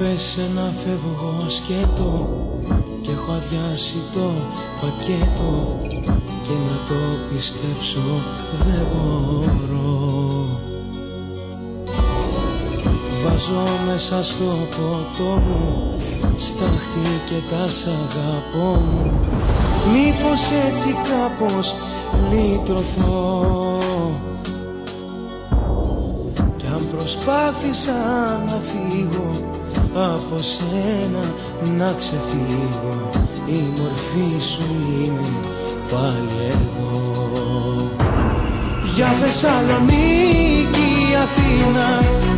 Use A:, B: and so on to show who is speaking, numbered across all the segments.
A: Έπεσε να φεύγω σκέτο και έχω αδειάσει το πακέτο και να το πιστέψω δεν μπορώ. Βάζω μέσα στο ποτό μου στάχτη και τα σ' αγαπώ μου. Μήπως έτσι κάπως λύτρωθώ. Κι αν προσπάθησα να φύγω από σένα να ξεφύγω, η μορφή σου είναι πάλι εδώ. Για Θεσσαλονίκη, Αθήνα,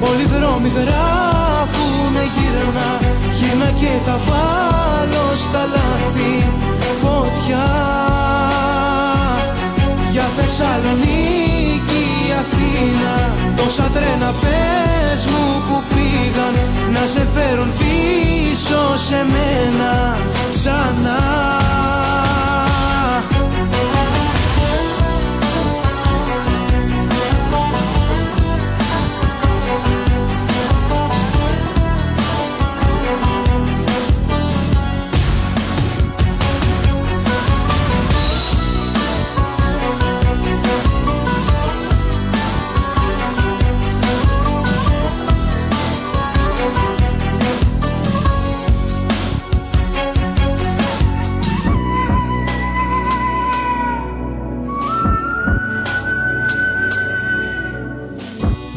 A: όλοι οι δρόμοι γράφουνε γύρνα. Γύρνα και θα βάλω στα λάθη φωτιά. Για Θεσσαλονίκη, Αθήνα, τόσα τρένα πες μου που πήγαν να σε φέρουν πίσω σε μένα ξανά.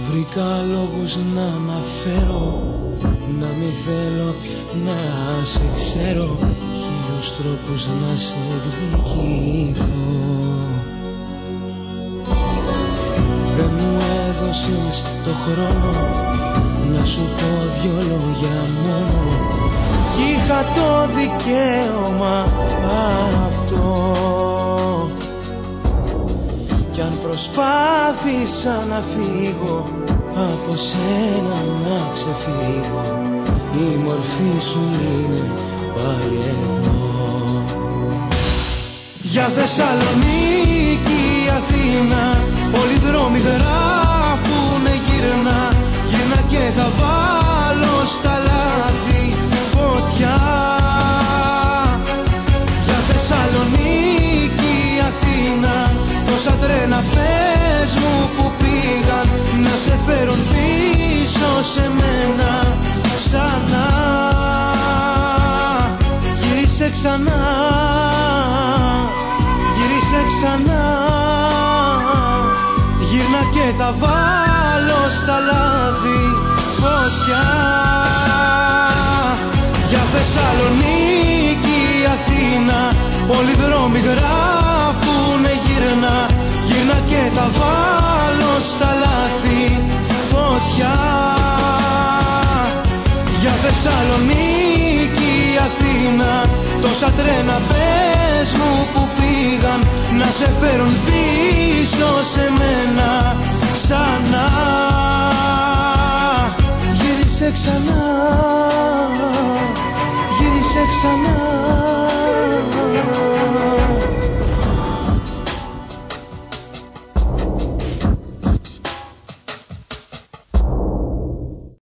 A: Βρήκα λόγους να αναφέρω, να μην θέλω να σε ξέρω, χίλιους τρόπους να σε εκδικηθώ. Δεν μου έδωσες το χρόνο να σου πω δυο λόγια μόνο, κι είχα το δικαίωμα αυτό. Κι αν προσπάθησα να φύγω από σένα να ξεφύγω, η μορφή σου είναι πάλι εδώ. Για Θεσσαλονίκη, Αθήνα, όλοι οι δρόμοι γράφουνε γύρνα. Γύρνα και θα βάλω στα λάθη φωτιά. Για Θεσσαλονίκη, Αθήνα, τόσα τρένα πες μου που πήγαν να σε φέρουν πίσω σε μένα ξανά. Γύρισε ξανά, γύρισε ξανά. Γύρνα και θα βάλω στα λάθη φωτιά. Για Θεσσαλονίκη, Αθήνα, όλοι οι δρόμοι γράφουνε γύρνα. Γύρνα και θα βάλω στα λάθη φωτιά. Για Θεσσαλονίκη, Αθήνα, τόσα τρένα πες μου που πήγαν να σε φέρουν πίσω σε μένα ξανά. Γύρισε ξανά, γύρισε ξανά.